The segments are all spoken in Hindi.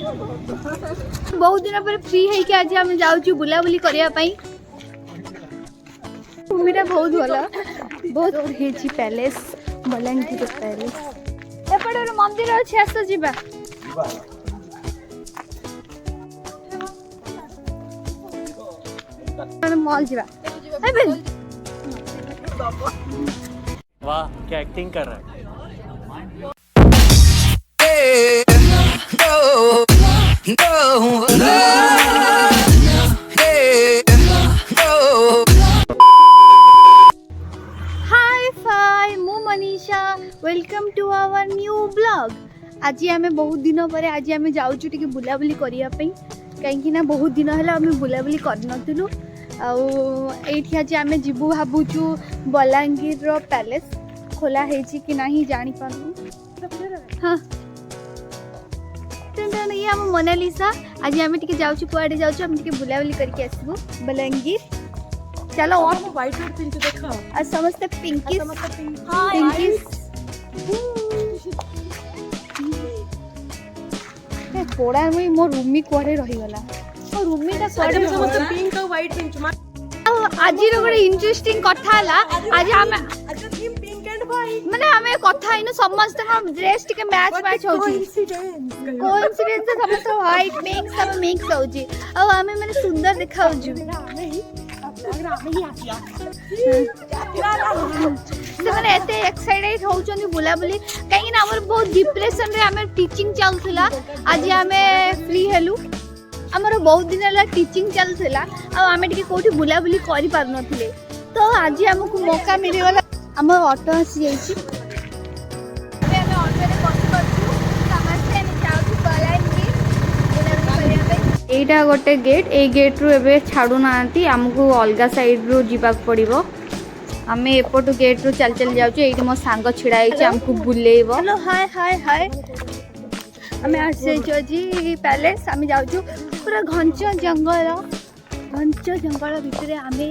बहुत दिन पर फ्री है कि आज हम जाऊँ बुलाबुली करने भूमिटा बहुत भल बहुत है पैलेस बलांगीर पैलेस एपटे मंदिर अच्छे आस जा मॉल जा वाह क्या एक्टिंग कर रहा है। Welcome to our new blog. आज आम बहुत दिन पर आज आम जाऊँ बुलाबुली करने कहीं बहुत दिन है आम बुलाबुली करूँ आईठी आज आम जीवु भावुचु बलांगीर पैलेस खोला है कि नहीं जानी पारु। हाँ ये आम मोनालिसा आज आम टे जाऊँ कुआडे जाऊँ आम टे बुलाबुली करके आसबू बलांगीर। चलो व्हाइट पिंक देखा आज समस्त पिंकिस पिंकिस पोड़ा मुई मो रूमी कुआडे रही गला ओ रूमी ता कुआडे समस्त पिंक और व्हाइट पिंक आज रो गोटे इंटरेस्टिंग कथा हला आज हम आज थीम पिंक एंड व्हाइट माने हमें कथा इनो समस्त हम ड्रेस टिके मैच हो कोइंसिडेंस समस्त व्हाइट पिंक सब मिक्स हो जी और हमें माने सुंदर देखा हो जी से एते एक्साइटेड होउचंदी बुलाबुली कहीं ना हमर बहुत डिप्रेशन रे हमें टीचिंग चलथिला आज हमें फ्री हेलु हमर बहुत दिन ला टीचिंग चलथिला आ हमें टिके कोठी बुलाबुली करि पार नथिले तो आज हमको मौका मिली गला हमर ऑटो आसी जाईची अबे हमें ऑटो रे बस करछु समस्ते नि जाउछु बलांगीर बुलाबुली करिया एटा गोटे गेट ए गेट रु एबे छाडू नांती हमको अलगा साइड रु जीवाक पड़िबो आमे एपटू गेट रु चल चल जाउछु एठी मो सांग छिडा आइछ हमको बुलेइबो। हेलो हाय हाय हाय हमें आसे जी पैलेस हमें जाउछु पूरा घंच जंगल भितर आमे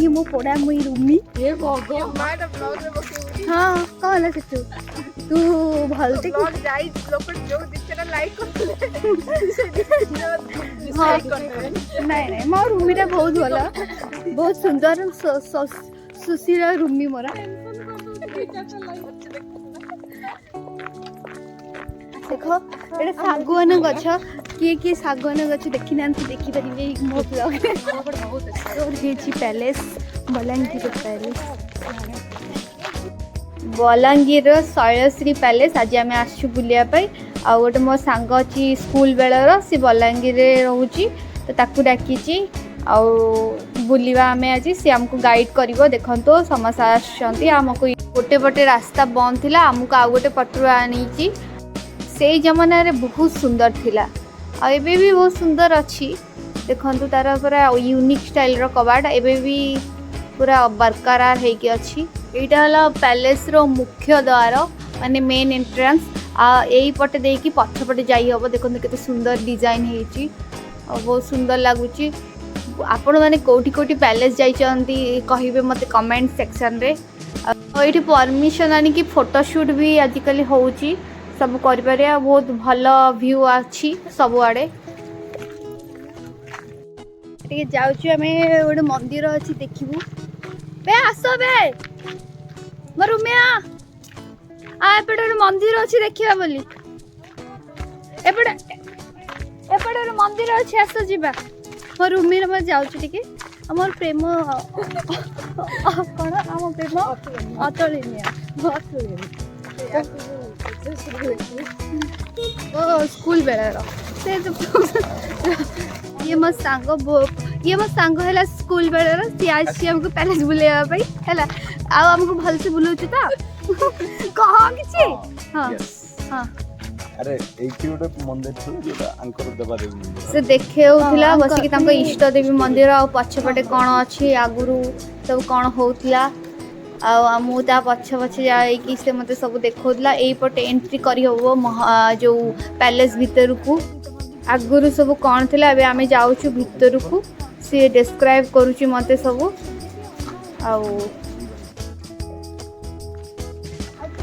ये मो पड़ा मुई रूमी ये भगो माटा ब्लॉग रे बके हां कहला से तू भलते ब्लॉग जाई लोक जो दिखरा लाइक करले हां नहीं नहीं मो रूमीटा बहुत भला बहुत सुंदर सुशील रूमी मोरा देखो एटा सागवान गछ किए सागवान गछ देखि नांती देखि परिबे मो ब्लॉग बहुत और हेची palace Balangir palace Balangir Sailashree palace आज आम आसु बुलिया आ गोटे मो सांग अच्छी स्कूल बेलर सी बलांगीर रोची तो ताकू डाकी बुलवा आम आज सी आमको गाइड कर देखो समस्त आमको गोटे पटे रास्ता बंद थिला आमको आ गोटे पटरू आनी से जमाना रे बहुत सुंदर थिला एबे भी बहुत सुंदर अच्छी देखो तार पूरा यूनिक स्टाइल रो कबाट एबे भी पूरा बरकरार है कि अच्छी एटा हला पैलेस रो मुख्य द्वार माने मेन एंट्रेंस यही पटे देकी पछपटे जाई हबो देखो केते सुंदर डिजाइन हेची बहुत सुंदर लागुची आपण माने कोठी कोठी पैलेस जाइचंती कहिबे मते कमेंट सेक्शन रे एठी परमिशन आनी कि फोटोशूट भी आजिकली होउची सब करि पारे बहुत भलो व्यू अछि सब आडे टिके जाउछु हमें ओडे मंदिर अछि देखिबू बे आसो बे मरुमिया आ एपटे मंदिर अछि देखिबा बोली एपटे मंदिर अछि आसो जिबा मो रूमी रे म जाउछु टिके हमर प्रेम कोन हम प्रेम अतलिनिया ओ स्कूल बेला से ये मो सांग है स्कूल बेला सी आज सी हमको पैलेस बुलेवा पई हैला आ हमको भल से बुलौछु त कह किछि हां हां अरे एठी ओटे मंदिर छ जेटा अंकर देवा देवी से देखे होथिला बसी कि तांको इष्ट देवी मंदिर आ पछपटे कोन अछि आगुरु सब कोन होथिला आ मु ता पछे जाई कि से मते सब देखौला एई पटे एंट्री करी होबो जो पैलेस भीतर को आगुरु सब कोन थिला एबे आमे जाउछु भीतर को से डिस्क्राइब करूची मते सब आ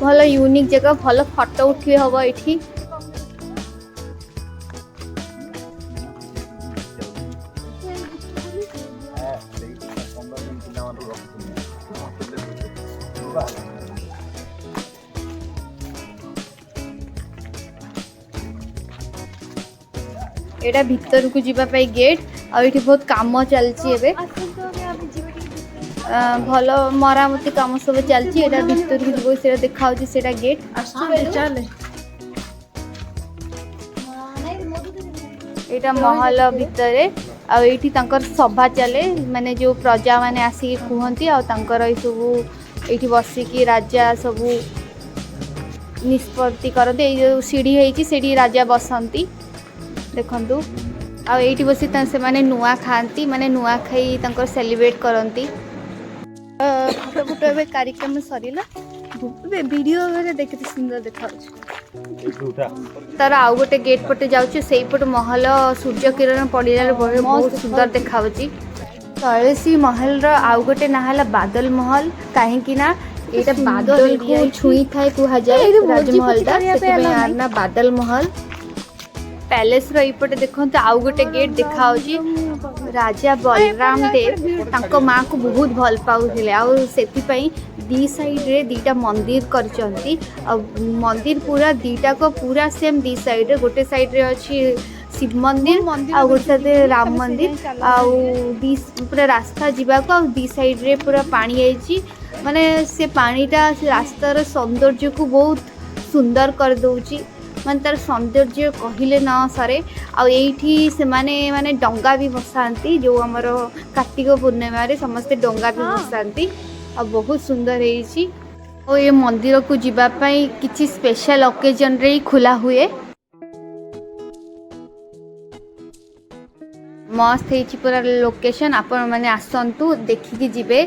भलो यूनिक जगह भलो फोटो उठी हबो एठी एटा भीतर को जीवा पाई गेट आ एठी बहुत काम चलची एबे भल मरामती काम सब चलची एटा भीतर को जीवो सेटा देखा होची सेटा गेट चल एटा महल भितर आ एठी तांकर सभा चले माने जो प्रजा माने आसी कहंती आ तांकर ए सब एठी बसी की राजा सब निष्पत्ति करते ए जो सीढ़ी है सीढ़ी राजा बसंती देखंतु आ एठी बसी से माने नुआ खाती माने नुआ खाई तांकर सेलिब्रेट करंती फोटो फोटो ए कार्यक्रम सरीला वीडियो रे देखते सुंदर देखा तार आउ गोटे गेट पटे जाउची सेई पट महल सूर्य किरण पड़िला बहुत सुंदर देखा तलेसी महल रो आउ गोटे नाहला बादल महल काहे कि ना एटा बादल को छुई थाए कुहा जाए राजमहल दा सेति ना बादल महल पैलेस रो इपटे देखंत आउ गोटे गेट देखा होची राजा बलराम देव तांको मां को बहुत भल पाउथिले आ सेति पई दी साइड रे दीटा मंदिर करचंती आ मंदिर पूरा दीटा को पूरा सेम दी साइड रे गोटे साइड रे अछि शिव मंदिर आ गोटे साइड राम मंदिर आ दी पूरा रास्ता जीवा को दी साइड रे पूरा पानी आइची माने से पानीटा से रास्तार सौंदर्य को बहुत सुंदर कर दउची माने तार सौंदर्य कहिले ना सरे आ एठी से माने डंगा भी भसांती जो हमर कार्तिक पूर्णिमा रे समस्त डंगा भी भसांती आ बहुत सुंदर है और ये मंदिर को जीवा पाई किछि स्पेशल ओकेजन रे खुला हुए मस्त है पूरा लोकेशन आपण माने आसंतु देखिकी जिबे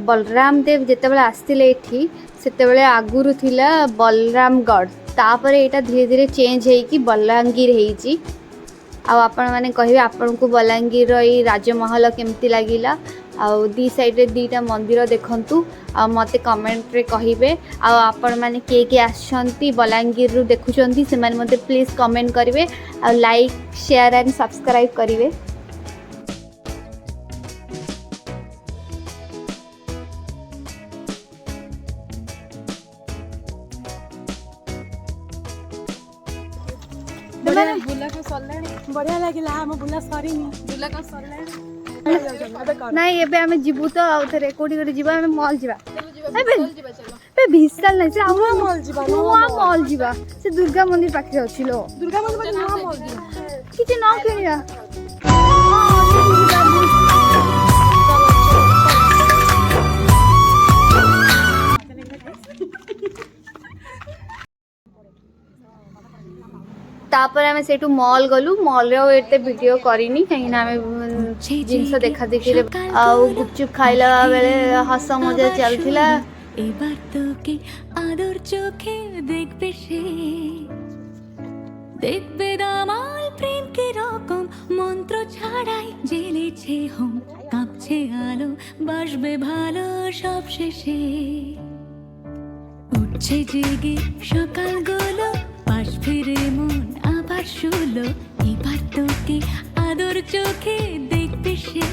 बलराम देव जेतेबेले आस्तिले एठी सेतेबेले आगुरु थिला बलरामगढ़ तापर एटा धीरे धीरे चेंज है कि बलांगीर हेची आपण माने कहिबे आपण को बलांगीर रो राजमहल केमती लागिला आउ दी साइड रे दीटा मंदिर देखंतु आ मते कमेंट रे कहिबे आ आपण माने के आछंती बलांगीर रु देखुचंती से माने मते प्लीज कमेंट करिवे आ लाइक शेयर एंड सब्सक्राइब करिवे बुला को सरलाणी बढ़िया लागिला हम बुला सरीनी बुला को सरलाणी नहीं एबे हमें जीबू तो आउ थरे कोडी कोडी जीबा हमें मॉल जीबा ए विशाल नहीं से आउ मॉल जीबा नुआ मॉल जीबा से दुर्गा मंदिर पाखे अछि लो दुर्गा मंदिर पर नुआ मॉल जीबा किछि न किनिया तापर आमे सेटू मॉल गलु मॉल रे एते वीडियो करिनी कहीं ना आमे जिंस देखा देखि रे आ गुपचुप खाइला बेले हस मजा चलथिला एबार तो के आदर चोखे देखबे से देखबे दामाल प्रेम के रकम मंत्र छाड़ाई जेलेছে हम কাঁপছে আলো বাসবে ভালো সব শেষে উঠছে জেগে সকালগুলো পাশ ফিরে মন আবার শুলো এবার তোকে আদর চোখে দেখবে সে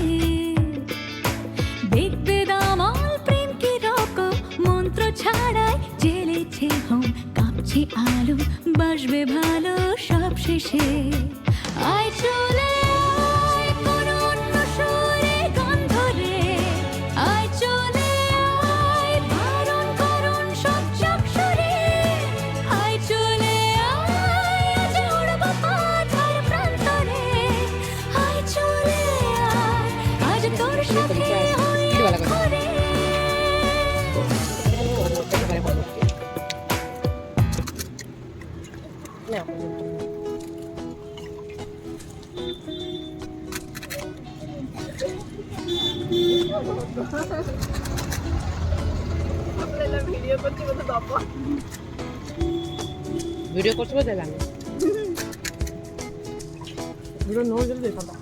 দেখবে দামাল প্রেম কি রকম মন্ত্র ছাড়াই জেলেছে হোম কাঁপছে আলো বাসবে ভালো সব শেষে আয় চলে আয় কোনো অন্য সুরে গন্ধ রে আয় চলে আয় বারণ করুন সব চক্ষুরে আয় চলে আয় আজ উড়ব পাথার প্রান্তরে আয় চলে আয় আজ তোর সাথে হই ঘরে ভিডিও করতে দেলাম ভিডিও নো জলদি দেখো